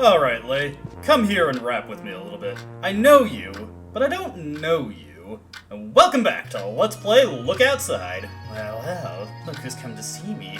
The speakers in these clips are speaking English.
Alright, Lay. Come here and rap with me a little bit. I know you, but I don't know you. And welcome back to Let's Play Look Outside. Well, look who's come to see me.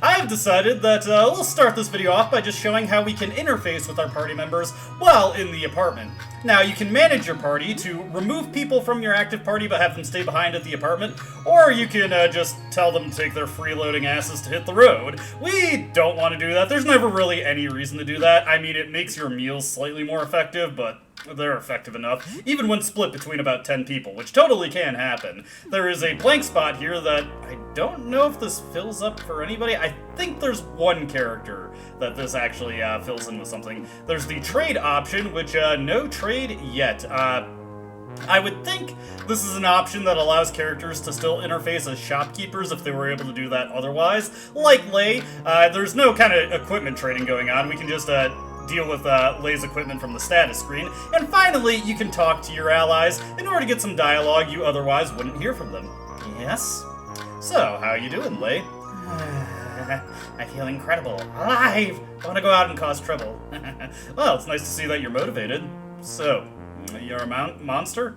I've decided that we'll start this video off by just showing how we can interface with our party members while in the apartment. Now, you can manage your party to remove people from your active party but have them stay behind at the apartment, or you can just tell them to take their freeloading asses to hit the road. We don't want to do that. There's never really any reason to do that. I mean, it makes your meals slightly more effective, but they're effective enough, even when split between about 10 people, which totally can happen. There is a blank spot here that I don't know if this fills up for anybody. I think there's one character that this actually fills in with something. There's the trade option, which no trade yet. I would think this is an option that allows characters to still interface as shopkeepers if they were able to do that otherwise. Like Lay, there's no kind of equipment trading going on. We can just deal with Lay's equipment from the status screen. And finally, you can talk to your allies in order to get some dialogue you otherwise wouldn't hear from them. Yes? So, how you doing, Lay? I feel incredible. Alive! I want to go out and cause trouble. Well, it's nice to see that you're motivated. So, you're a monster?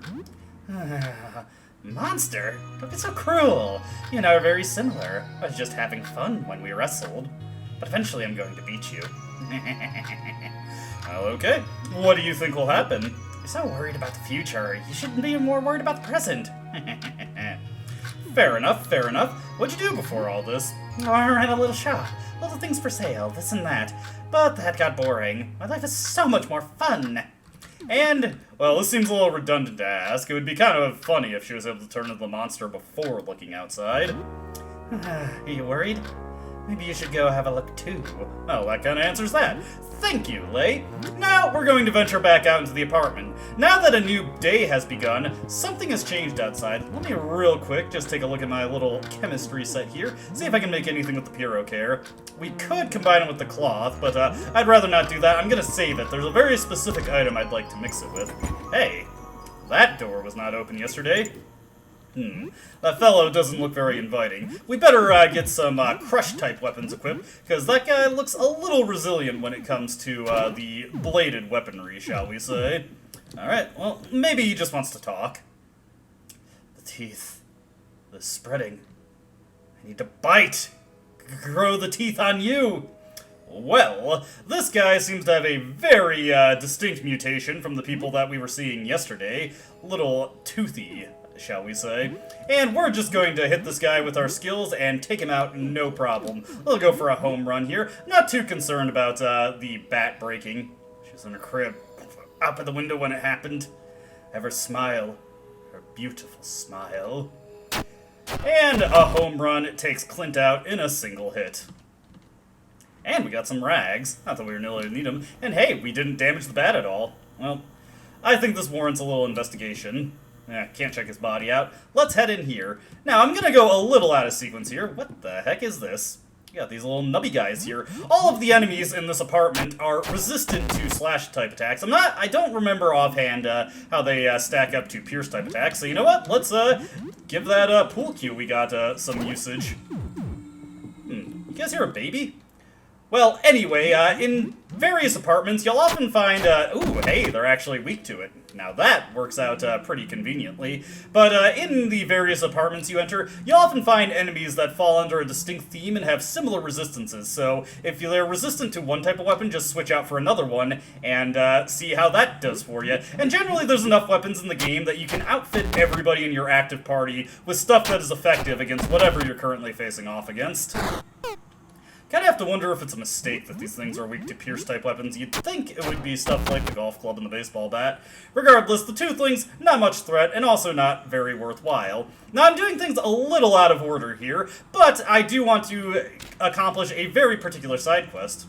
Monster? Don't be so cruel. You and I are very similar. I was just having fun when we wrestled. But eventually I'm going to beat you. Well, okay. What do you think will happen? You're so worried about the future. You shouldn't be more worried about the present. Fair enough, fair enough. What'd you do before all this? Oh, I ran a little shop. Little things for sale, this and that. But that got boring. My life is so much more fun. And, well, this seems a little redundant to ask. It would be kind of funny if she was able to turn into the monster before looking outside. Are you worried? Maybe you should go have a look too. Well, that kind of answers that. Thank you, Lay. Now we're going to venture back out into the apartment. Now that a new day has begun, something has changed outside. Let me real quick just take a look at my little chemistry set here, see if I can make anything with the Pyrocare. We could combine it with the cloth, but I'd rather not do that. I'm going to save it. There's a very specific item I'd like to mix it with. Hey, that door was not open yesterday. That fellow doesn't look very inviting. We better get some crush-type weapons equipped, because that guy looks a little resilient when it comes to the bladed weaponry, shall we say. Alright, well, maybe he just wants to talk. The teeth. They're spreading. I need to bite! Grow the teeth on you! Well, this guy seems to have a very distinct mutation from the people that we were seeing yesterday. Little toothy, shall we say. And we're just going to hit this guy with our skills and take him out, no problem. We'll go for a home run here. Not too concerned about the bat breaking. She was in her crib, up at the window when it happened. Have her smile, her beautiful smile. And a home run takes Clint out in a single hit. And we got some rags. Not that we really need them. And hey, we didn't damage the bat at all. Well, I think this warrants a little investigation. Can't check his body out. Let's head in here. Now, I'm gonna go a little out of sequence here. What the heck is this? You got these little nubby guys here. All of the enemies in this apartment are resistant to slash-type attacks. I don't remember offhand how they stack up to pierce-type attacks. So you know what? Let's give that pool cue we got some usage. You guys hear a baby? Well, anyway, in various apartments, you'll often find, ooh, hey, they're actually weak to it. Now that works out pretty conveniently. But in the various apartments you enter, you'll often find enemies that fall under a distinct theme and have similar resistances. So if they're resistant to one type of weapon, just switch out for another one and see how that does for you. And generally, there's enough weapons in the game that you can outfit everybody in your active party with stuff that is effective against whatever you're currently facing off against. Kind of have to wonder if it's a mistake that these things are weak to pierce-type weapons. You'd think it would be stuff like the golf club and the baseball bat. Regardless, the two things, not much threat, and also not very worthwhile. Now, I'm doing things a little out of order here, but I do want to accomplish a very particular side quest.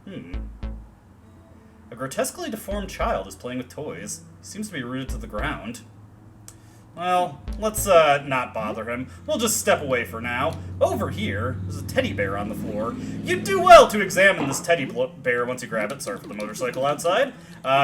A grotesquely deformed child is playing with toys. He seems to be rooted to the ground. Well, let's not bother him. We'll just step away for now. Over here, there's a teddy bear on the floor. You'd do well to examine this teddy bear once you grab it. Sorry for the motorcycle outside.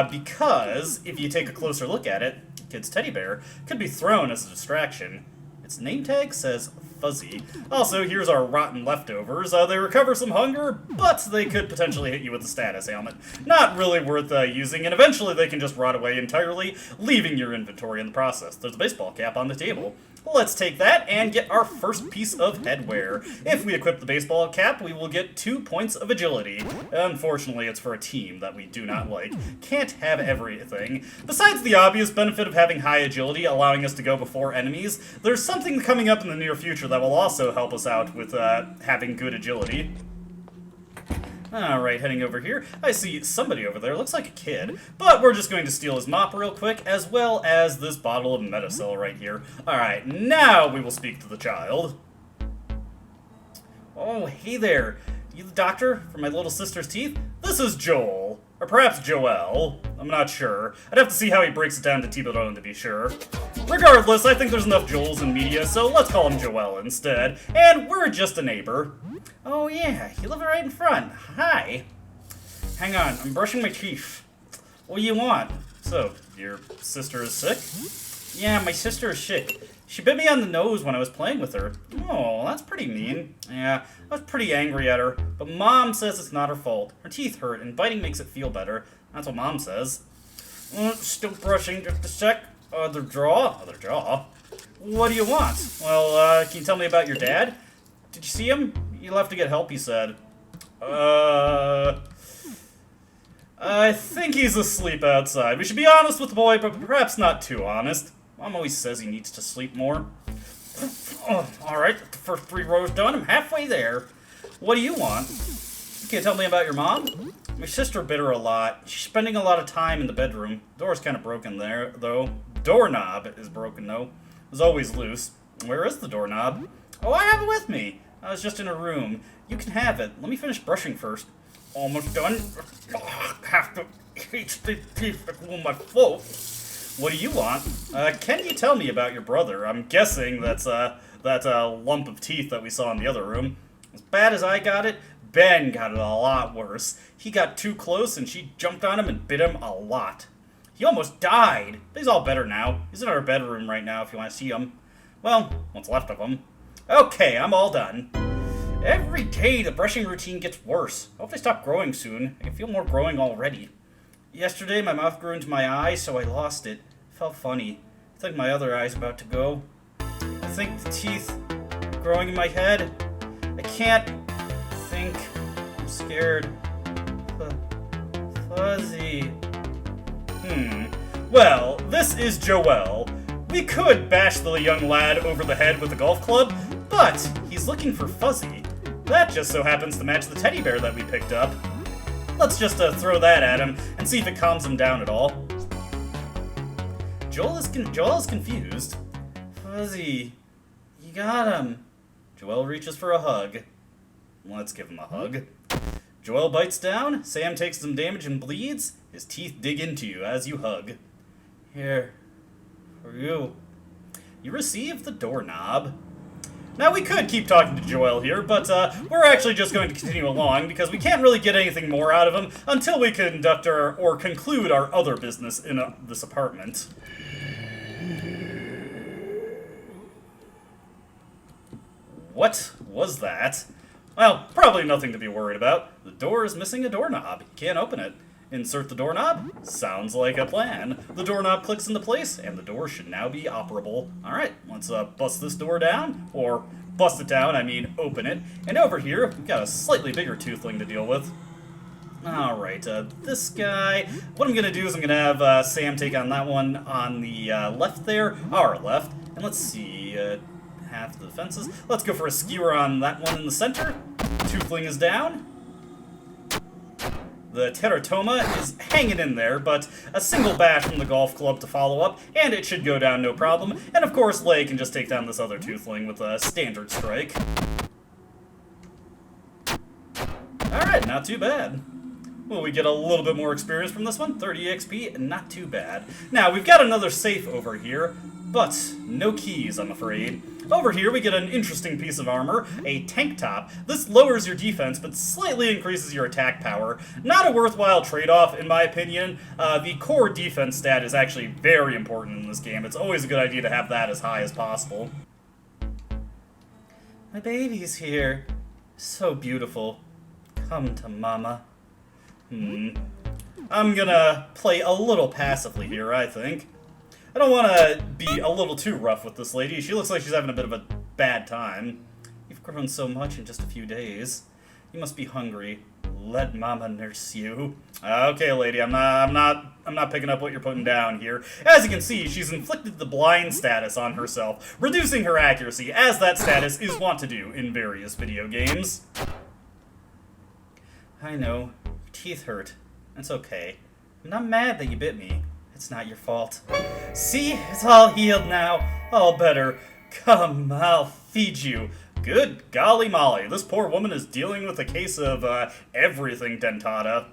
Because if you take a closer look at it, kid's teddy bear could be thrown as a distraction. Its name tag says fuzzy. Also, here's our rotten leftovers. They recover some hunger, but they could potentially hit you with a status ailment. Not really worth using, and eventually they can just rot away entirely, leaving your inventory in the process. There's a baseball cap on the table. Let's take that and get our first piece of headwear. If we equip the baseball cap, we will get 2 points of agility. Unfortunately, it's for a team that we do not like. Can't have everything. Besides the obvious benefit of having high agility, allowing us to go before enemies, there's something coming up in the near future that will also help us out with having good agility. Alright, heading over here. I see somebody over there, looks like a kid. But we're just going to steal his mop real quick, as well as this bottle of Madison right here. Alright, now we will speak to the child. Oh, hey there. You the doctor for my little sister's teeth? This is Joel. Or perhaps Joel. I'm not sure. I'd have to see how he breaks it down to T-Bone to be sure. Regardless, I think there's enough Joels in media, so let's call him Joel instead. And we're just a neighbor. Oh yeah, you live right in front. Hi. Hang on, I'm brushing my teeth. What do you want? So, your sister is sick? Yeah, my sister is sick. She bit me on the nose when I was playing with her. Oh, that's pretty mean. Yeah, I was pretty angry at her, but Mom says it's not her fault. Her teeth hurt, and biting makes it feel better. That's what Mom says. Still brushing, just a sec. Other jaw? Other jaw? What do you want? Well, can you tell me about your dad? Did you see him? You left to get help, he said. I think he's asleep outside. We should be honest with the boy, but perhaps not too honest. Mom always says he needs to sleep more. Oh, alright, the first 3 rows done. I'm halfway there. What do you want? Can you tell me about your mom? My sister bit her a lot. She's spending a lot of time in the bedroom. Door's kind of broken there, though. Doorknob is broken, though. It was always loose. Where is the doorknob? Oh, I have it with me. I was just in a room. You can have it. Let me finish brushing first. Almost done. Have to eat the teeth that will my fault. What do you want? Can you tell me about your brother? I'm guessing that's that lump of teeth that we saw in the other room. As bad as I got it, Ben got it a lot worse. He got too close and she jumped on him and bit him a lot. He almost died, but he's all better now. He's in our bedroom right now if you want to see him. Well, what's left of him. Okay, I'm all done. Every day the brushing routine gets worse. I hope they stop growing soon. I can feel more growing already. Yesterday my mouth grew into my eye, so I lost it. It felt funny. I think my other eye's about to go. I think the teeth are growing in my head. I can't think. I'm scared. Fuzzy. Well, this is Joel. We could bash the young lad over the head with a golf club, but he's looking for Fuzzy. That just so happens to match the teddy bear that we picked up. Let's just throw that at him and see if it calms him down at all. Joel is confused. Fuzzy, you got him. Joel reaches for a hug. Let's give him a hug. Joel bites down, Sam takes some damage and bleeds. His teeth dig into you as you hug. Here, for you. You receive the doorknob. Now, we could keep talking to Joel here, but we're actually just going to continue along because we can't really get anything more out of him until we conduct or conclude our other business in this apartment. What was that? Well, probably nothing to be worried about. The door is missing a doorknob. You can't open it. Insert the doorknob? Sounds like a plan. The doorknob clicks into place, and the door should now be operable. Alright, let's bust this door down. Or, bust it down, I mean open it. And over here, we've got a slightly bigger toothling to deal with. Alright, this guy... What I'm gonna do is I'm gonna have Sam take on that one on the left there. Our left. And let's see... half the defenses. Let's go for a skewer on that one in the center. Toothling is down. The teratoma is hanging in there, but a single bash from the golf club to follow up, and it should go down no problem. And of course, Lay can just take down this other toothling with a standard strike. Alright, not too bad. Will we get a little bit more experience from this one? 30 XP, not too bad. Now, we've got another safe over here, but no keys, I'm afraid. Over here, we get an interesting piece of armor, a tank top. This lowers your defense, but slightly increases your attack power. Not a worthwhile trade-off, in my opinion. The core defense stat is actually very important in this game. It's always a good idea to have that as high as possible. My baby's here. So beautiful. Come to mama. I'm gonna play a little passively here, I think. I don't want to be a little too rough with this lady. She looks like she's having a bit of a bad time. You've grown so much in just a few days. You must be hungry. Let mama nurse you. Okay, lady, I'm not picking up what you're putting down here. As you can see, she's inflicted the blind status on herself, reducing her accuracy, as that status is wont to do in various video games. I know. Your teeth hurt. It's okay. I'm not mad that you bit me. It's not your fault. See? It's all healed now. All better. Come, I'll feed you. Good golly molly, this poor woman is dealing with a case of, everything dentata.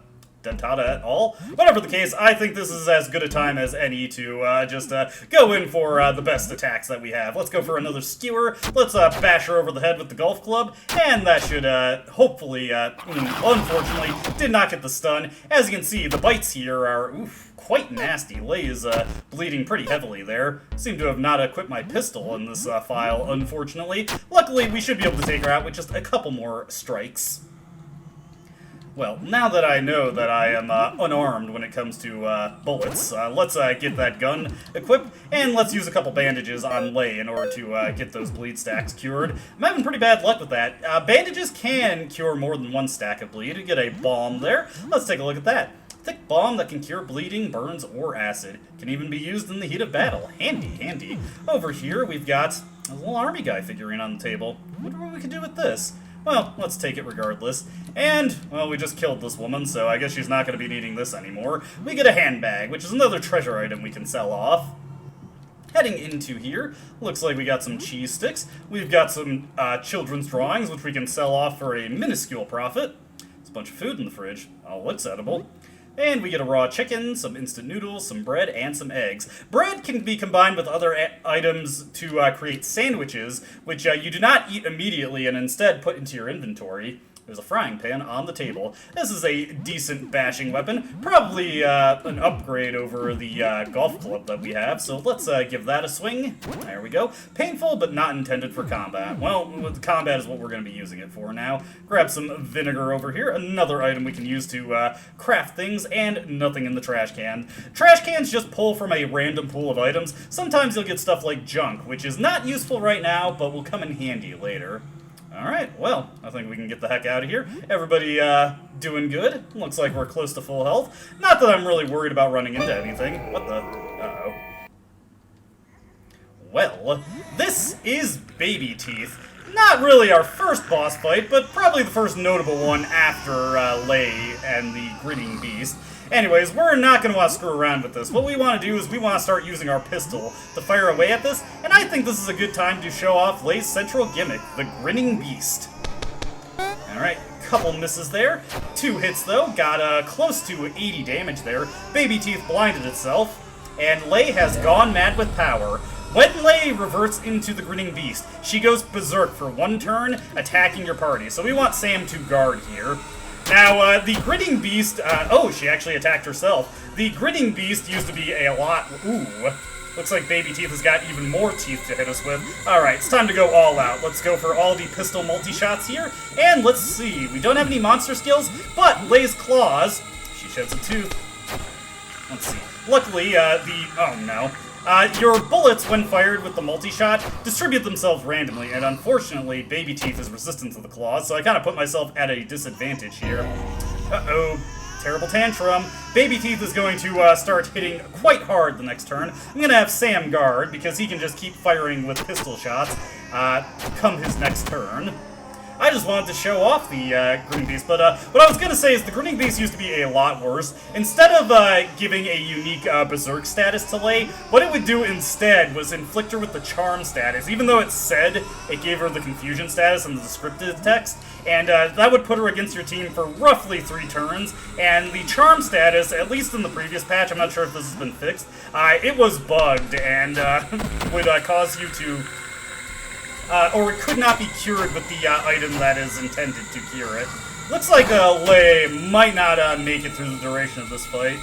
Dentata at all? Whatever the case, I think this is as good a time as any to, just go in for, the best attacks that we have. Let's go for another skewer. Let's, bash her over the head with the golf club. And that should, hopefully, unfortunately, did not get the stun. As you can see, the bites here are, quite nasty. Lei is bleeding pretty heavily there. Seem to have not equipped my pistol in this file, unfortunately. Luckily, we should be able to take her out with just a couple more strikes. Well, now that I know that I am unarmed when it comes to bullets, let's get that gun equipped, and let's use a couple bandages on Lei in order to get those bleed stacks cured. I'm having pretty bad luck with that. Bandages can cure more than one stack of bleed. You get a bomb there. Let's take a look at that. Thick bomb that can cure bleeding, burns, or acid. Can even be used in the heat of battle. Handy, handy. Over here, we've got a little army guy figurine on the table. Wonder what we could do with this. Well, let's take it regardless. And, well, we just killed this woman, so I guess she's not going to be needing this anymore. We get a handbag, which is another treasure item we can sell off. Heading into here, looks like we got some cheese sticks. We've got some children's drawings, which we can sell off for a minuscule profit. There's a bunch of food in the fridge. All looks edible. And we get a raw chicken, some instant noodles, some bread, and some eggs. Bread can be combined with other items to create sandwiches, which you do not eat immediately and instead put into your inventory. There's a frying pan on the table. This is a decent bashing weapon, probably an upgrade over the golf club that we have, so let's give that a swing. There we go. Painful, but not intended for combat. Well, combat is what we're going to be using it for now. Grab some vinegar over here, another item we can use to craft things, and nothing in the trash can. Trash cans just pull from a random pool of items. Sometimes you'll get stuff like junk, which is not useful right now, but will come in handy later. Alright, well, I think we can get the heck out of here. Everybody, doing good. Looks like we're close to full health. Not that I'm really worried about running into anything. What the? Uh-oh. Well, this is Baby Teeth. Not really our first boss fight, but probably the first notable one after, Lei and the Grinning Beast. Anyways, we're not going to want to screw around with this. What we want to do is we want to start using our pistol to fire away at this, and I think this is a good time to show off Lei's central gimmick, the Grinning Beast. Alright, couple misses there. 2 hits, though. Got close to 80 damage there. Baby Teeth blinded itself, and Lei has gone mad with power. When Lei reverts into the Grinning Beast, she goes berserk for 1 turn, attacking your party. So we want Sam to guard here. Now, the Grinning Beast, oh, she actually attacked herself. The Grinning Beast used to be a lot, looks like Baby Teeth has got even more teeth to hit us with. Alright, it's time to go all out. Let's go for all the pistol multi-shots here, and let's see, we don't have any monster skills, but Lei's claws, she sheds a tooth. Let's see, luckily, oh no. Your bullets, when fired with the multi-shot, distribute themselves randomly, and unfortunately, Baby Teeth is resistant to the claws, so I kind of put myself at a disadvantage here. Uh-oh. Terrible tantrum. Baby Teeth is going to start hitting quite hard the next turn. I'm going to have Sam guard, because he can just keep firing with pistol shots come his next turn. I just wanted to show off the Grinning Beast, but what I was going to say is the Grinning Beast used to be a lot worse. Instead of giving a unique Berserk status to Lei, what it would do instead was inflict her with the Charm status, even though it said it gave her the Confusion status in the descriptive text, and that would put her against your team for roughly 3 turns, and the Charm status, at least in the previous patch, I'm not sure if this has been fixed, it was bugged, and would cause you to... or it could not be cured with the item that is intended to cure it. Looks like Lei might not make it through the duration of this fight.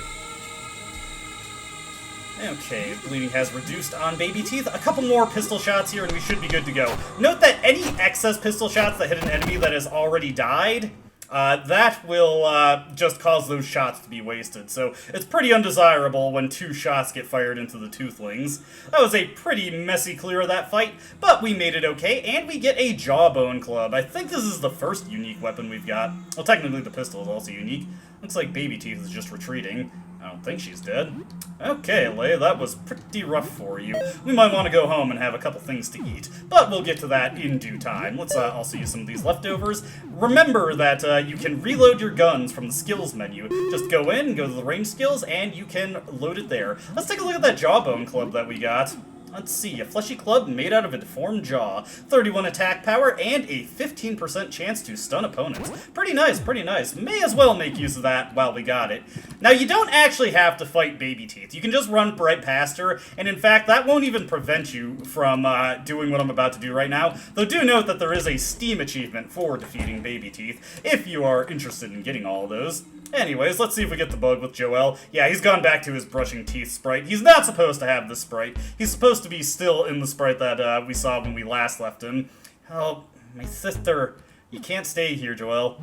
Okay, bleeding has reduced on baby teeth. A couple more pistol shots here and we should be good to go. Note that any excess pistol shots that hit an enemy that has already died, that will just cause those shots to be wasted. So it's pretty undesirable when 2 shots get fired into the toothlings. That was a pretty messy clear of that fight, but we made it okay, and we get a jawbone club. I think this is the first unique weapon we've got. Well, technically the pistol is also unique. Looks like baby teeth is just retreating. I don't think she's dead. Okay, Leia, that was pretty rough for you. We might want to go home and have a couple things to eat, but we'll get to that in due time. Let's also use some of these leftovers. Remember that you can reload your guns from the skills menu. Just go in, go to the range skills, and you can load it there. Let's take a look at that jawbone club that we got. Let's see, a fleshy club made out of a deformed jaw, 31 attack power, and a 15% chance to stun opponents. Pretty nice, pretty nice. May as well make use of that while we got it. Now, you don't actually have to fight baby teeth. You can just run right past her, and in fact, that won't even prevent you from doing what I'm about to do right now. Though do note that there is a Steam achievement for defeating baby teeth, if you are interested in getting all of those. Anyways, let's see if we get the bug with Joel. Yeah, he's gone back to his brushing teeth sprite. He's not supposed to have this sprite. He's supposed to be still in the sprite that we saw when we last left him. Oh, my sister. You can't stay here, Joel.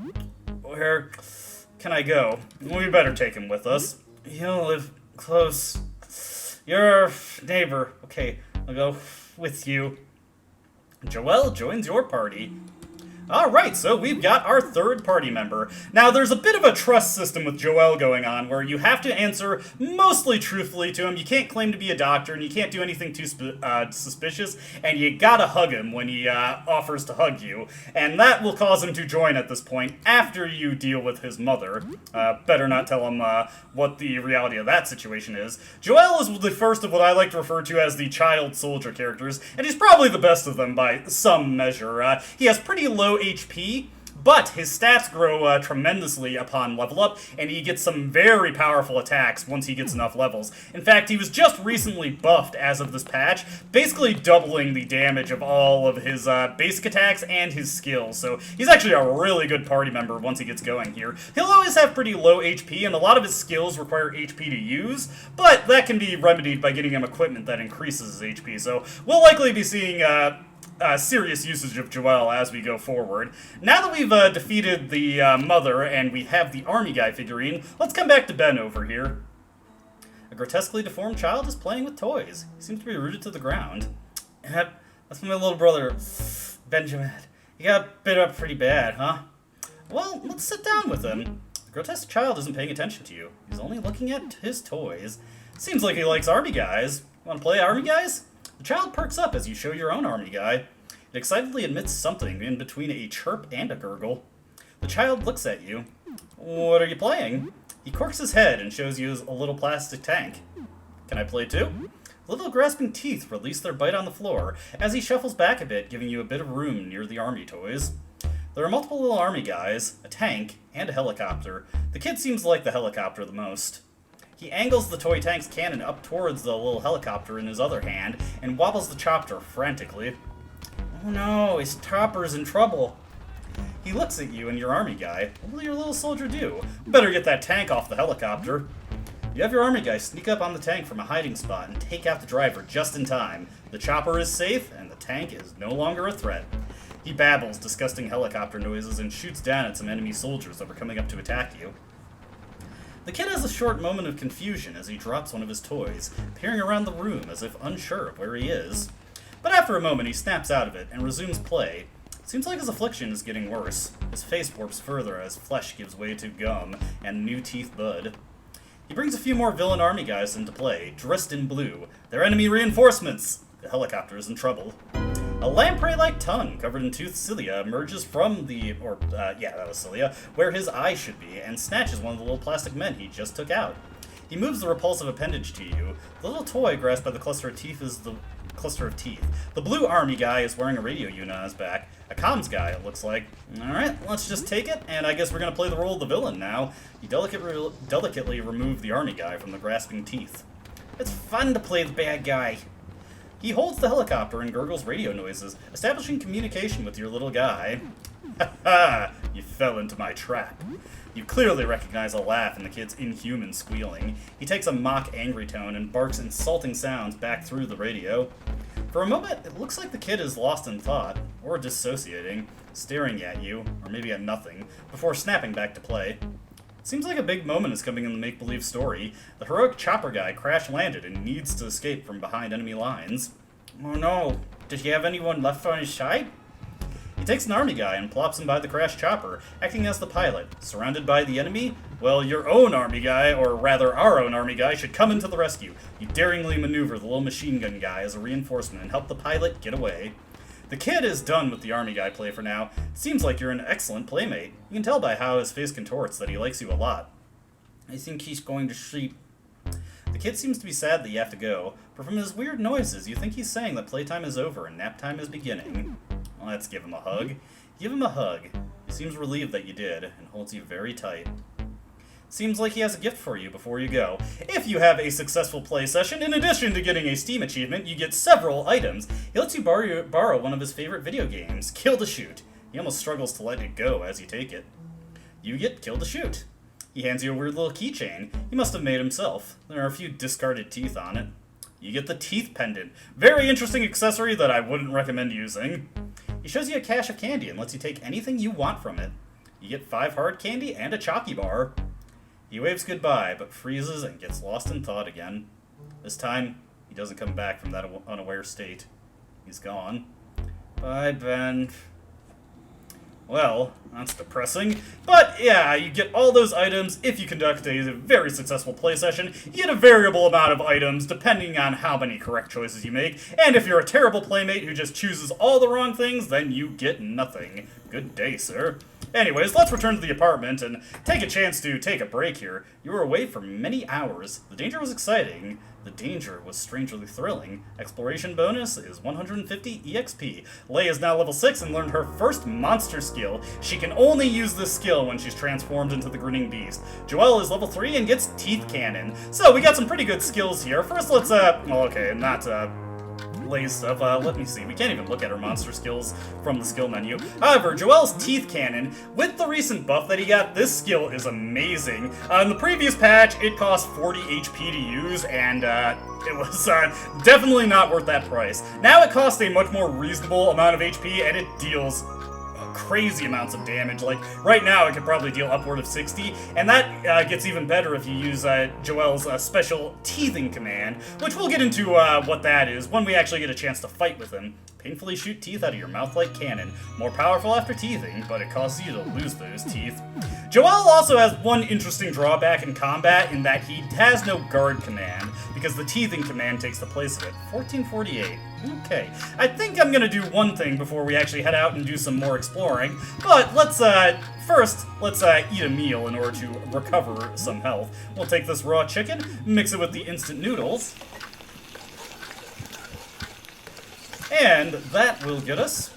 Where can I go? We better take him with us. He'll live close. You're our neighbor. Okay, I'll go with you. Joel joins your party. Alright, so we've got our 3rd party member. Now, there's a bit of a trust system with Joel going on, where you have to answer mostly truthfully to him. You can't claim to be a doctor, and you can't do anything too suspicious, and you gotta hug him when he offers to hug you. And that will cause him to join at this point, after you deal with his mother. Better not tell him what the reality of that situation is. Joel is the first of what I like to refer to as the child soldier characters, and he's probably the best of them by some measure. He has pretty low HP, but his stats grow tremendously upon level up, and he gets some very powerful attacks once he gets enough levels. In fact, he was just recently buffed as of this patch, basically doubling the damage of all of his basic attacks and his skills, so he's actually a really good party member once he gets going here. He'll always have pretty low HP, and a lot of his skills require HP to use, but that can be remedied by getting him equipment that increases his HP, so we'll likely be seeing serious usage of Joel as we go forward. Now that we've defeated the mother and we have the army guy figurine, let's come back to Ben over here. A grotesquely deformed child is playing with toys. He seems to be rooted to the ground. That's my little brother, Benjamin. He got bit up pretty bad, huh? Well, let's sit down with him. The grotesque child isn't paying attention to you. He's only looking at his toys. Seems like he likes army guys. Want to play army guys? The child perks up as you show your own army guy. It excitedly emits something in between a chirp and a gurgle. The child looks at you. What are you playing? He corks his head and shows you a little plastic tank. Can I play too? Little grasping teeth release their bite on the floor as he shuffles back a bit, giving you a bit of room near the army toys. There are multiple little army guys, a tank, and a helicopter. The kid seems to like the helicopter the most. He angles the toy tank's cannon up towards the little helicopter in his other hand and wobbles the chopper frantically. Oh no, his chopper's in trouble. He looks at you and your army guy. What will your little soldier do? Better get that tank off the helicopter. You have your army guy sneak up on the tank from a hiding spot and take out the driver just in time. The chopper is safe and the tank is no longer a threat. He babbles disgusting helicopter noises and shoots down at some enemy soldiers that were coming up to attack you. The kid has a short moment of confusion as he drops one of his toys, peering around the room as if unsure of where he is. But after a moment, he snaps out of it and resumes play. It seems like his affliction is getting worse. His face warps further as flesh gives way to gum and new teeth bud. He brings a few more villain army guys into play, dressed in blue. They're enemy reinforcements! The helicopter is in trouble. A lamprey-like tongue covered in toothed cilia emerges from that was cilia, where his eye should be, and snatches one of the little plastic men he just took out. He moves the repulsive appendage to you. The little toy grasped by the cluster of teeth is the cluster of teeth. The blue army guy is wearing a radio unit on his back. A comms guy, it looks like. Alright, let's just take it, and I guess we're gonna play the role of the villain now. You delicately remove the army guy from the grasping teeth. It's fun to play the bad guy. He holds the helicopter and gurgles radio noises, establishing communication with your little guy. Ha ha! You fell into my trap. You clearly recognize a laugh in the kid's inhuman squealing. He takes a mock angry tone and barks insulting sounds back through the radio. For a moment, it looks like the kid is lost in thought, or dissociating, staring at you, or maybe at nothing, before snapping back to play. It seems like a big moment is coming in the make-believe story. The heroic chopper guy crash-landed and needs to escape from behind enemy lines. Oh no, did he have anyone left on his side? He takes an army guy and plops him by the crashed chopper, acting as the pilot. Surrounded by the enemy? Well, your own army guy, or rather our own army guy, should come into the rescue. You daringly maneuver the little machine gun guy as a reinforcement and help the pilot get away. The kid is done with the army guy play for now. It seems like you're an excellent playmate. You can tell by how his face contorts that he likes you a lot. I think he's going to sleep. The kid seems to be sad that you have to go, but from his weird noises, you think he's saying that playtime is over and nap time is beginning. Let's give him a hug. Give him a hug. He seems relieved that you did, and holds you very tight. Seems like he has a gift for you before you go. If you have a successful play session, in addition to getting a Steam achievement, you get several items. He lets you borrow one of his favorite video games, Kill to Shoot. He almost struggles to let it go as you take it. You get Kill to Shoot. He hands you a weird little keychain. He must have made himself. There are a few discarded teeth on it. You get the Teeth Pendant. Very interesting accessory that I wouldn't recommend using. He shows you a cache of candy and lets you take anything you want from it. You get 5 hard candy and a chalky bar. He waves goodbye, but freezes and gets lost in thought again. This time, he doesn't come back from that unaware state. He's gone. Bye, Ben. Well, that's depressing. But yeah, you get all those items if you conduct a very successful play session. You get a variable amount of items depending on how many correct choices you make. And if you're a terrible playmate who just chooses all the wrong things, then you get nothing. Good day, sir. Anyways, let's return to the apartment and take a chance to take a break here. You were away for many hours. The danger was exciting. The danger was strangely thrilling. Exploration bonus is 150 EXP. Lei is now level 6 and learned her first monster skill. She can only use this skill when she's transformed into the grinning beast. Joelle is level 3 and gets Teeth Cannon. So we got some pretty good skills here. First, let's, Lei's stuff. Let me see. We can't even look at her monster skills from the skill menu. However, Joelle's Teeth Cannon, with the recent buff that he got, this skill is amazing. In the previous patch, it cost 40 HP to use, and it was definitely not worth that price. Now it costs a much more reasonable amount of HP, and it deals crazy amounts of damage. Like, right now it could probably deal upward of 60, and that gets even better if you use Joelle's special teething command, which we'll get into what that is when we actually get a chance to fight with him. Painfully shoot teeth out of your mouth like cannon. More powerful after teething, but it causes you to lose those teeth. Joelle also has one interesting drawback in combat in that he has no guard command, because the teething command takes the place of it. 1448. Okay. I think I'm gonna do one thing before we actually head out and do some more exploring, but let's eat a meal in order to recover some health. We'll take this raw chicken, mix it with the instant noodles, and that will get us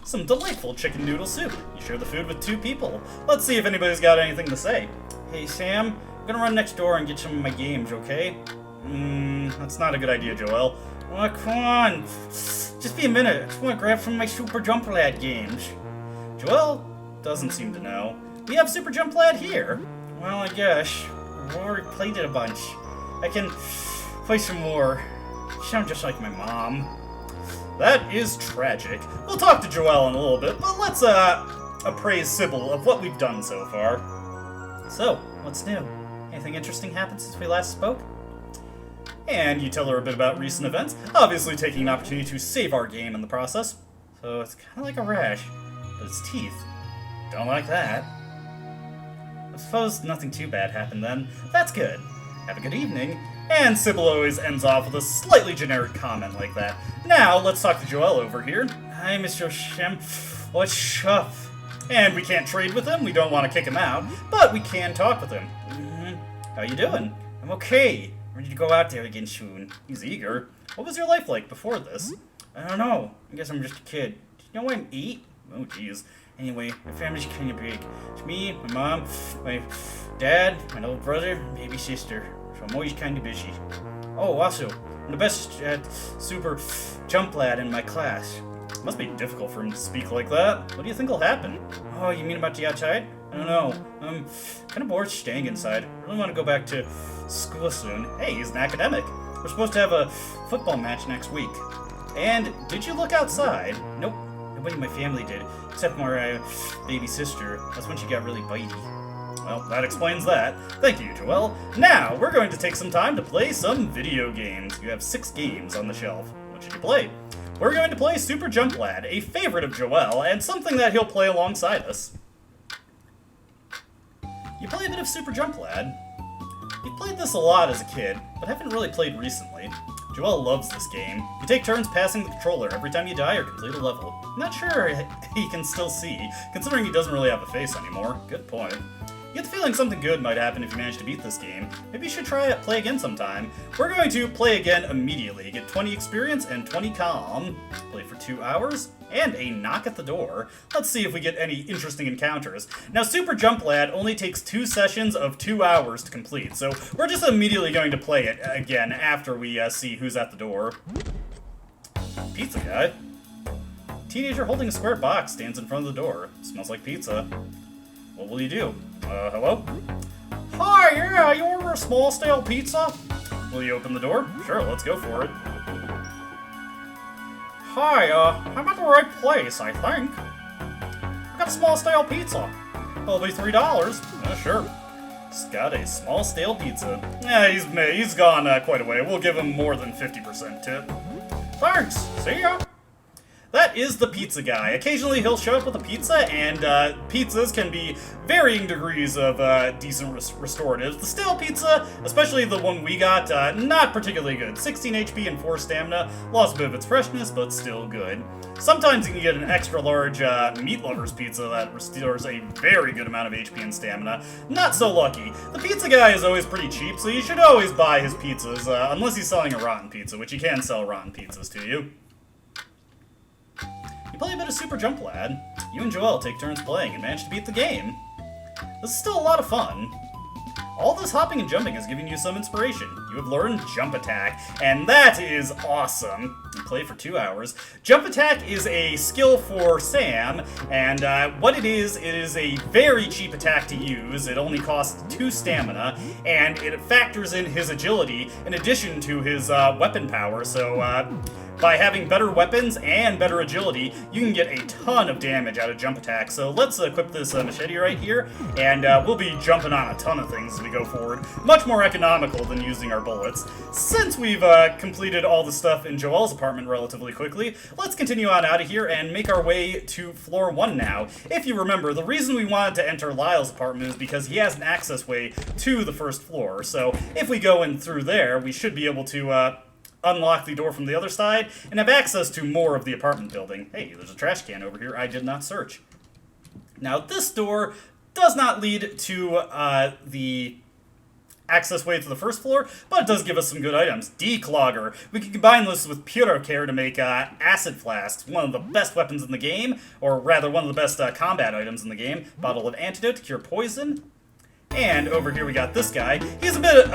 some delightful chicken noodle soup. You share the food with 2 people. Let's see if anybody's got anything to say. Hey, Sam, I'm gonna run next door and get some of my games, okay? That's not a good idea, Joelle. Oh, come on. Just be a minute. I just want to grab some of my Super Jumplad games. Joelle doesn't seem to know. We have Super Jumplad here. Well, I guess. I've already played it a bunch. I can play some more. You sound just like my mom. That is tragic. We'll talk to Joelle in a little bit, but let's appraise Sybil of what we've done so far. So, what's new? Anything interesting happened since we last spoke? And you tell her a bit about recent events, obviously taking an opportunity to save our game in the process. So it's kind of like a rash, but it's teeth. Don't like that. I suppose nothing too bad happened then. That's good. Have a good evening. And Sybil always ends off with a slightly generic comment like that. Now, let's talk to Joelle over here. Hi, Mr. Shem. What's up? And we can't trade with him, we don't want to kick him out, but we can talk with him. How you doing? I'm okay. Ready to go out there again soon. He's eager. What was your life like before this? I don't know. I guess I'm just a kid. Do you know what I'm 8? Oh, jeez. Anyway, my family's kind of big. It's me, my mom, my dad, my little brother, and baby sister. So I'm always kind of busy. Oh, also, I'm the best Super Jumplad in my class. Must be difficult for him to speak like that. What do you think will happen? Oh, you mean about the outside? I don't know. I'm kind of bored staying inside. I really want to go back to school soon. Hey, he's an academic. We're supposed to have a football match next week. And did you look outside? Nope. Nobody in my family did, except my baby sister. That's when she got really bitey. Well, that explains that. Thank you, Joelle. Now, we're going to take some time to play some video games. You have 6 games on the shelf. What should you play? We're going to play Super Jumplad, a favorite of Joelle, and something that he'll play alongside us. You play a bit of Super Jumplad. You played this a lot as a kid, but haven't really played recently. Joelle loves this game. You take turns passing the controller every time you die or complete a level. I'm not sure he can still see, considering he doesn't really have a face anymore. Good point. You get the feeling something good might happen if you manage to beat this game. Maybe you should play again sometime. We're going to play again immediately. Get 20 experience and 20 calm. Play for 2 hours. And a knock at the door. Let's see if we get any interesting encounters. Now, Super Jumplad only takes 2 sessions of 2 hours to complete, so we're just immediately going to play it again after we see who's at the door. Pizza guy. Teenager holding a square box stands in front of the door. Smells like pizza. What will you do? Hello? Hi, yeah, you order a small stale pizza? Will you open the door? Sure, let's go for it. Hi, I'm at the right place, I think. I got a small stale pizza. It'll be $3. Yeah, sure. Just got a small stale pizza. Yeah, he's gone quite a way. We'll give him more than 50% tip. Thanks. See ya. That is the pizza guy. Occasionally he'll show up with a pizza, and pizzas can be varying degrees of decent restoratives. The stale pizza, especially the one we got, not particularly good. 16 HP and 4 stamina, lost a bit of its freshness, but still good. Sometimes you can get an extra large meat lover's pizza that restores a very good amount of HP and stamina. Not so lucky. The pizza guy is always pretty cheap, so you should always buy his pizzas, unless he's selling a rotten pizza, which he can sell rotten pizzas to you. Play a bit of Super Jumplad. You and Joelle take turns playing and manage to beat the game. This is still a lot of fun. All this hopping and jumping has given you some inspiration. You have learned Jump Attack, and that is awesome. You play for 2 hours. Jump Attack is a skill for Sam, and what it is a very cheap attack to use. It only costs 2 stamina, and it factors in his agility in addition to his weapon power, so by having better weapons and better agility, you can get a ton of damage out of Jump Attack. So let's equip this machete right here, and we'll be jumping on a ton of things as we go forward. Much more economical than using our bullets. Since we've completed all the stuff in Joelle's apartment relatively quickly, let's continue on out of here and make our way to floor 1 now. If you remember, the reason we wanted to enter Lyle's apartment is because he has an access way to the first floor. So if we go in through there, we should be able to unlock the door from the other side, and have access to more of the apartment building. Hey, there's a trash can over here I did not search. Now, this door does not lead to the access way to the first floor, but it does give us some good items. Declogger. We can combine this with Purocare to make acid flasks, one of the best weapons in the game, or rather one of the best combat items in the game. Bottle of antidote to cure poison. And over here we got this guy. He's a bit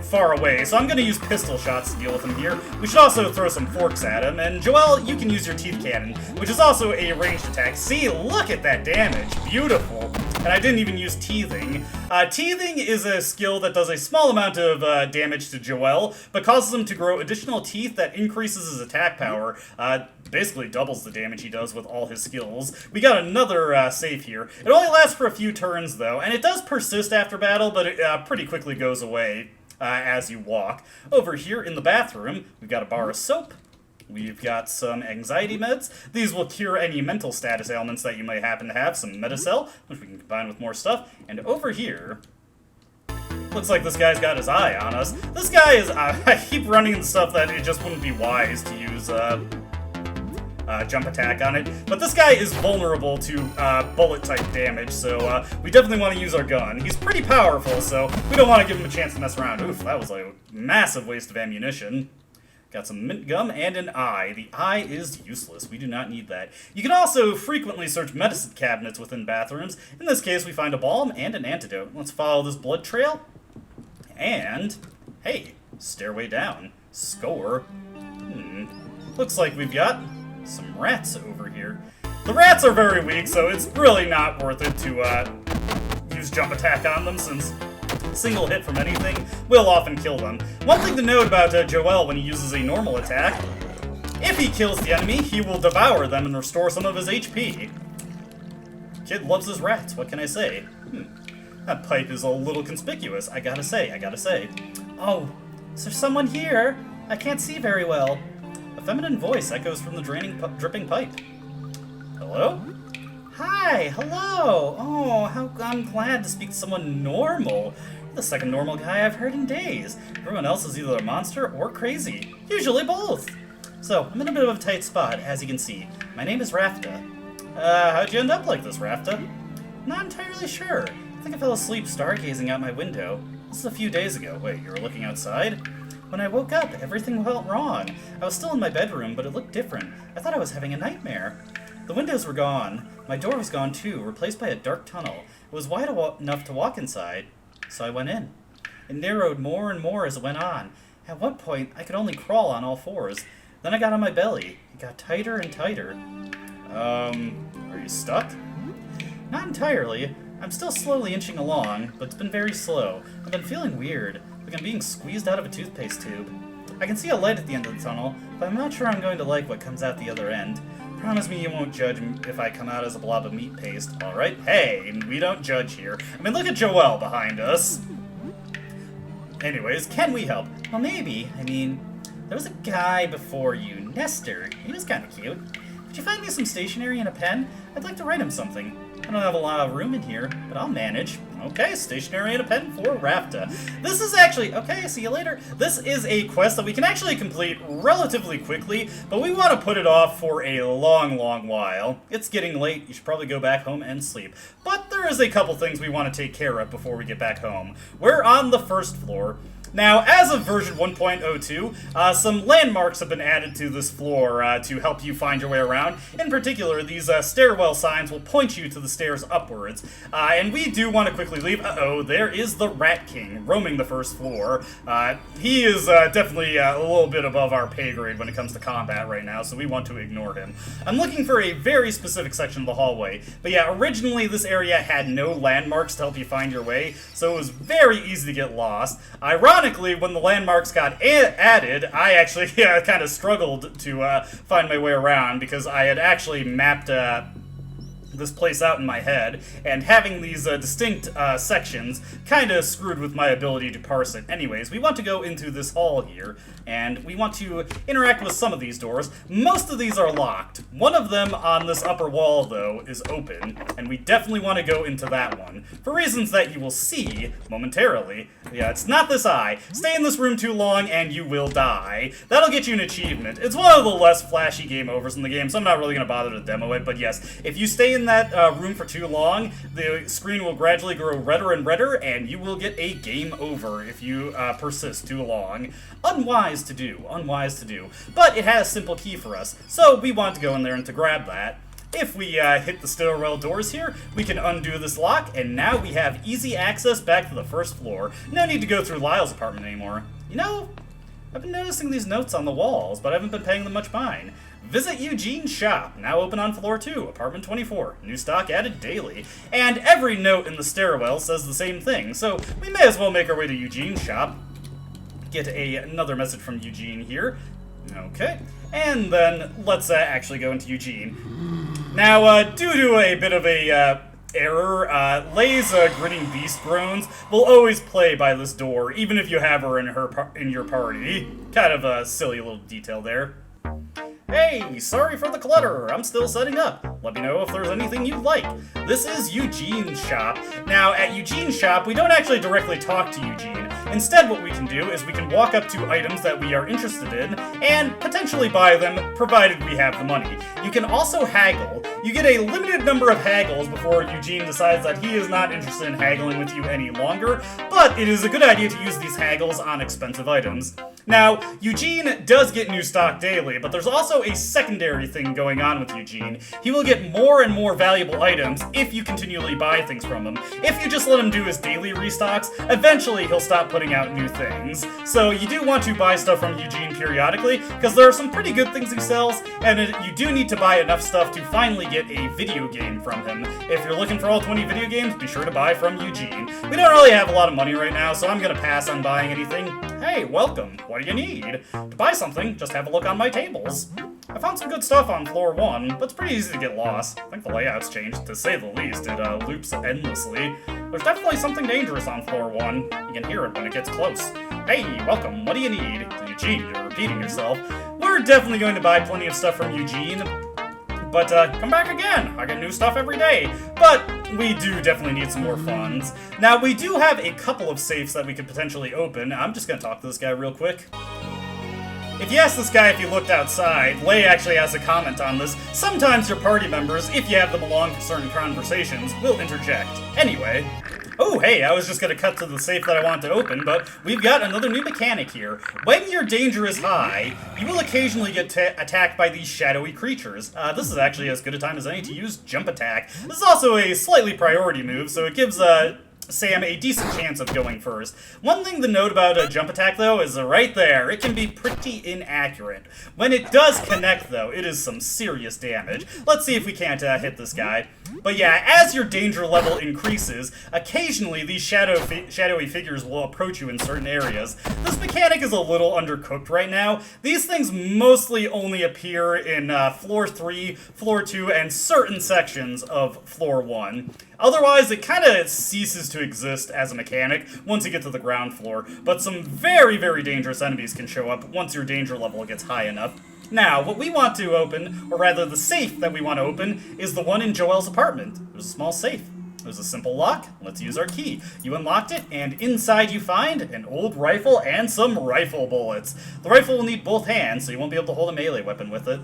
far away, so I'm going to use pistol shots to deal with him here. We should also throw some forks at him, and Joelle, you can use your teeth cannon, which is also a ranged attack. See, look at that damage. Beautiful. And I didn't even use teething. Teething is a skill that does a small amount of damage to Joelle, but causes him to grow additional teeth that increases his attack power. Basically doubles the damage he does with all his skills. We got another save here. It only lasts for a few turns, though, and it does persist after battle, but it pretty quickly goes away as you walk. Over here in the bathroom, we've got a bar of soap. We've got some anxiety meds. These will cure any mental status ailments that you might happen to have. Some Medicel, which we can combine with more stuff. And over here, looks like this guy's got his eye on us. This guy is, I keep running into stuff that it just wouldn't be wise to use Jump Attack on it. But this guy is vulnerable to bullet-type damage, so we definitely want to use our gun. He's pretty powerful, so we don't want to give him a chance to mess around. Oof, that was like a massive waste of ammunition. Got some mint gum and an eye. The eye is useless. We do not need that. You can also frequently search medicine cabinets within bathrooms. In this case, we find a balm and an antidote. Let's follow this blood trail. And, hey, stairway down. Score. Looks like we've got some rats over here. The rats are very weak, so it's really not worth it to use jump attack on them, since a single hit from anything will often kill them. One thing to note about Joel when he uses a normal attack, if he kills the enemy, he will devour them and restore some of his HP. Kid loves his rats, what can I say? That pipe is a little conspicuous, I gotta say. Oh, is there someone here? I can't see very well. A feminine voice echoes from the dripping pipe. Hello? Hi, hello. Oh, I'm glad to speak to someone normal. You're the second normal guy I've heard in days. Everyone else is either a monster or crazy. Usually both. So, I'm in a bit of a tight spot, as you can see. My name is Rafta. How'd you end up like this, Rafta? Not entirely sure. I think I fell asleep stargazing out my window. This is a few days ago. Wait, you were looking outside? When I woke up, everything felt wrong. I was still in my bedroom, but it looked different. I thought I was having a nightmare. The windows were gone. My door was gone too, replaced by a dark tunnel. It was wide enough to walk inside, so I went in. It narrowed more and more as it went on. At one point, I could only crawl on all fours. Then I got on my belly. It got tighter and tighter. Are you stuck? Not entirely. I'm still slowly inching along, but it's been very slow. I've been feeling weird, like I'm being squeezed out of a toothpaste tube. I can see a light at the end of the tunnel, but I'm not sure I'm going to like what comes out the other end. Promise me you won't judge if I come out as a blob of meat paste, alright? Hey, we don't judge here. I mean, look at Joel behind us. Anyways, can we help? Well, maybe. I mean, there was a guy before you, Nestor. He was kind of cute. Could you find me some stationery and a pen? I'd like to write him something. I don't have a lot of room in here, but I'll manage. Okay, stationery and a pen for Rafta. This is actually, okay, see you later. This is a quest that we can actually complete relatively quickly, but we want to put it off for a long, long while. It's getting late, you should probably go back home and sleep. But there is a couple things we want to take care of before we get back home. We're on the first floor. Now, as of version 1.02, some landmarks have been added to this floor to help you find your way around. In particular, these stairwell signs will point you to the stairs upwards. And we do want to quickly leave. Uh-oh, there is the Rat King roaming the first floor. He is definitely a little bit above our pay grade when it comes to combat right now, so we want to ignore him. I'm looking for a very specific section of the hallway. But yeah, originally this area had no landmarks to help you find your way, so it was very easy to get lost. Ironically, when the landmarks got added, I actually kind of struggled to find my way around because I had actually mapped this place out in my head, and having these distinct sections kind of screwed with my ability to parse it. Anyways, we want to go into this hall here, and we want to interact with some of these doors. Most of these are locked. One of them on this upper wall, though, is open, and we definitely want to go into that one, for reasons that you will see momentarily. Yeah, it's not this eye. Stay in this room too long, and you will die. That'll get you an achievement. It's one of the less flashy game overs in the game, so I'm not really going to bother to demo it, but yes, if you stay in that room for too long, the screen will gradually grow redder and redder, and you will get a game over if you persist too long. Unwise to do, but it has a simple key for us, so we want to go in there and to grab that. If we hit the stairwell doors here, we can undo this lock, and now we have easy access back to the first floor. No need to go through Lyle's apartment anymore. You know, I've been noticing these notes on the walls, but I haven't been paying them much mind. Visit Eugene's shop, now open on floor 2, apartment 24. New stock added daily. And every note in the stairwell says the same thing, so we may as well make our way to Eugene's shop. Get another message from Eugene here. Okay. And then let's actually go into Eugene. Now, due to a bit of a error, Lay's grinning beast groans will always play by this door, even if you have her in your party. Kind of a silly little detail there. Hey, sorry for the clutter. I'm still setting up. Let me know if there's anything you'd like. This is Eugene's shop. Now, at Eugene's shop, we don't actually directly talk to Eugene. Instead, what we can do is we can walk up to items that we are interested in and potentially buy them, provided we have the money. You can also haggle. You get a limited number of haggles before Eugene decides that he is not interested in haggling with you any longer, but it is a good idea to use these haggles on expensive items. Now, Eugene does get new stock daily, but there's also a secondary thing going on with Eugene. He will get more and more valuable items if you continually buy things from him. If you just let him do his daily restocks, eventually he'll stop putting out new things. So you do want to buy stuff from Eugene periodically, because there are some pretty good things he sells, and you do need to buy enough stuff to finally get a video game from him. If you're looking for all 20 video games, be sure to buy from Eugene. We don't really have a lot of money right now, so I'm gonna pass on buying anything. Hey, welcome. What do you need? To buy something, just have a look on my tables. I found some good stuff on floor 1, but it's pretty easy to get lost. I think the layout's changed, to say the least. It loops endlessly. There's definitely something dangerous on floor 1. You can hear it when it gets close. Hey, welcome. What do you need? Eugene, you're repeating yourself. We're definitely going to buy plenty of stuff from Eugene. But, come back again. I get new stuff every day. But we do definitely need some more funds. Now, we do have a couple of safes that we could potentially open. I'm just gonna talk to this guy real quick. If you ask this guy if he looked outside, Lay actually has a comment on this. Sometimes your party members, if you have them along for certain conversations, will interject. Anyway. Oh, hey, I was just gonna cut to the safe that I wanted to open, but we've got another new mechanic here. When your danger is high, you will occasionally get attacked by these shadowy creatures. This is actually as good a time as any to use Jump Attack. This is also a slightly priority move, so it gives, Sam a decent chance of going first. One thing to note about a Jump Attack, though, is right there. It can be pretty inaccurate. When it does connect, though, it is some serious damage. Let's see if we can't hit this guy. But yeah, as your danger level increases, occasionally these shadowy figures will approach you in certain areas. This mechanic is a little undercooked right now. These things mostly only appear in floor 3, floor 2, and certain sections of floor 1. Otherwise, it kind of ceases to exist as a mechanic once you get to the ground floor, but some very, very dangerous enemies can show up once your danger level gets high enough. Now, what we want to open, or rather the safe that we want to open, is the one in Joel's apartment. There's a small safe. There's a simple lock. Let's use our key. You unlocked it, and inside you find an old rifle and some rifle bullets. The rifle will need both hands, so you won't be able to hold a melee weapon with it.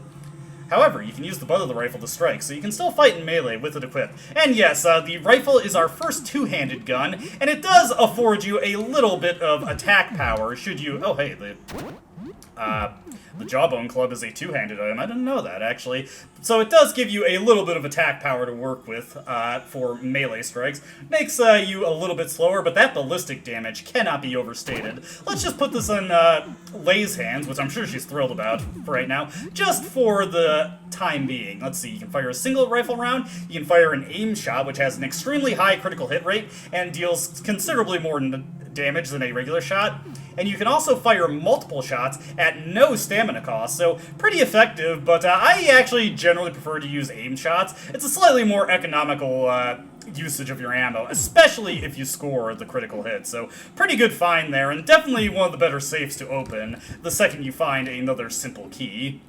However, you can use the butt of the rifle to strike, so you can still fight in melee with it equipped. And yes, the rifle is our first two-handed gun, and it does afford you a little bit of attack power should you... Oh, hey, the Jawbone Club is a two-handed item. I didn't know that, actually. So it does give you a little bit of attack power to work with for melee strikes. Makes you a little bit slower, but that ballistic damage cannot be overstated. Let's just put this in Lay's hands, which I'm sure she's thrilled about for right now, just for the time being. Let's see, you can fire a single rifle round, you can fire an aim shot, which has an extremely high critical hit rate and deals considerably more damage than a regular shot. And you can also fire multiple shots at no stamina cost, so pretty effective, but I actually generally prefer to use aim shots. It's a slightly more economical usage of your ammo, especially if you score the critical hit, so pretty good find there, and definitely one of the better safes to open the second you find another simple key.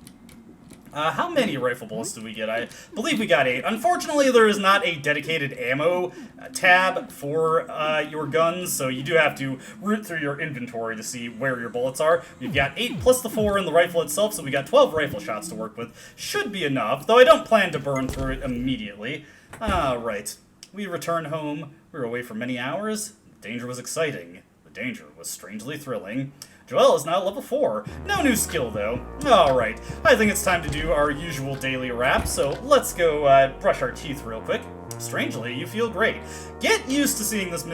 How many rifle bullets did we get? I believe we got 8. Unfortunately, there is not a dedicated ammo tab for your guns, so you do have to root through your inventory to see where your bullets are. We've got 8 plus the 4 in the rifle itself, so we got 12 rifle shots to work with. Should be enough, though I don't plan to burn through it immediately. Alright, we return home. We were away for many hours. The danger was exciting. The danger was strangely thrilling. Joel is now level 4. No new skill, though. Alright, I think it's time to do our usual daily wrap, so let's go brush our teeth real quick. Strangely, you feel great. Get used to seeing this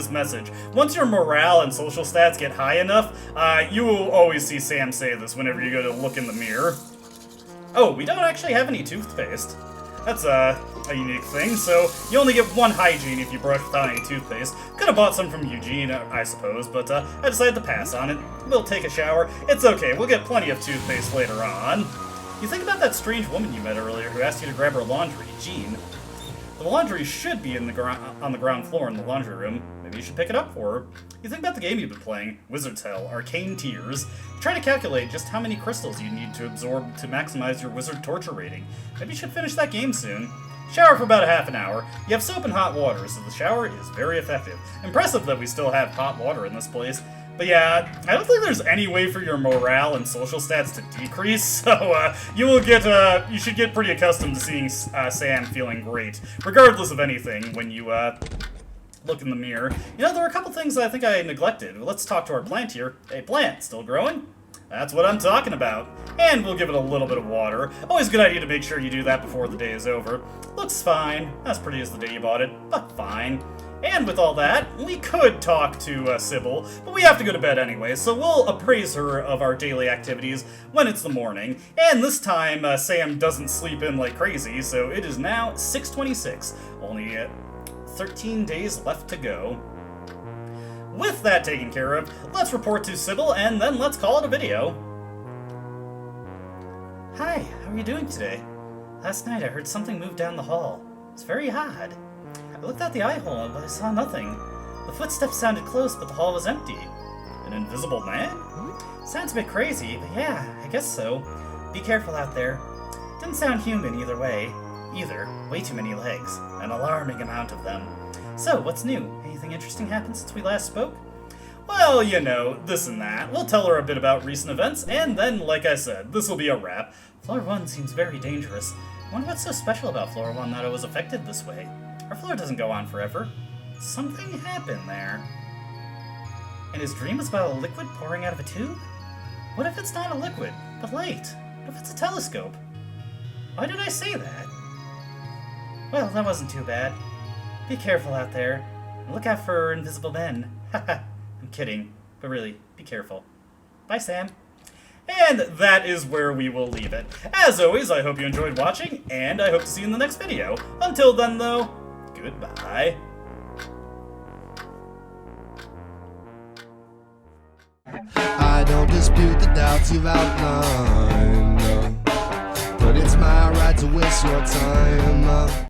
message. Once your morale and social stats get high enough, you will always see Sam say this whenever you go to look in the mirror. Oh, we don't actually have any toothpaste. That's a unique thing, so you only get 1 hygiene if you brush without any toothpaste. Could have bought some from Eugene, I suppose, but I decided to pass on it. We'll take a shower. It's okay, we'll get plenty of toothpaste later on. You think about that strange woman you met earlier who asked you to grab her laundry, Jean. The laundry should be on the ground floor in the laundry room. Maybe you should pick it up for her. You think about the game you've been playing, Wizard's Hell, Arcane Tears. Try to calculate just how many crystals you need to absorb to maximize your wizard torture rating. Maybe you should finish that game soon. Shower for about a half an hour. You have soap and hot water, so the shower is very effective. Impressive that we still have hot water in this place. But yeah, I don't think there's any way for your morale and social stats to decrease, so you should get pretty accustomed to seeing Sam feeling great, regardless of anything, when you look in the mirror. You know, there are a couple things that I think I neglected. Let's talk to our plant here. Hey, plant, still growing? That's what I'm talking about. And we'll give it a little bit of water. Always a good idea to make sure you do that before the day is over. Looks fine. As pretty as the day you bought it, but fine. And with all that, we could talk to Sybil, but we have to go to bed anyway, so we'll appraise her of our daily activities when it's the morning. And this time, Sam doesn't sleep in like crazy, so it is now 6:26. Only 13 days left to go. With that taken care of, let's report to Sybil, and then let's call it a video. Hi, how are you doing today? Last night I heard something move down the hall. It's very odd. I looked out the eye hole, but I saw nothing. The footsteps sounded close, but the hall was empty. An invisible man? Sounds a bit crazy, but yeah, I guess so. Be careful out there. Didn't sound human either way. Way too many legs. An alarming amount of them. So, what's new? Anything interesting happened since we last spoke? Well, you know, this and that. We'll tell her a bit about recent events, and then, like I said, this will be a wrap. Floor 1 seems very dangerous. I wonder what's so special about Floor 1 that it was affected this way. Our floor doesn't go on forever. Something happened there. And his dream was about a liquid pouring out of a tube? What if it's not a liquid, but light? What if it's a telescope? Why did I say that? Well, that wasn't too bad. Be careful out there. Look out for invisible men. Haha, I'm kidding. But really, be careful. Bye, Sam. And that is where we will leave it. As always, I hope you enjoyed watching, and I hope to see you in the next video. Until then, though, goodbye. I don't dispute the doubts you've outlined, no. But it's my right to waste your time.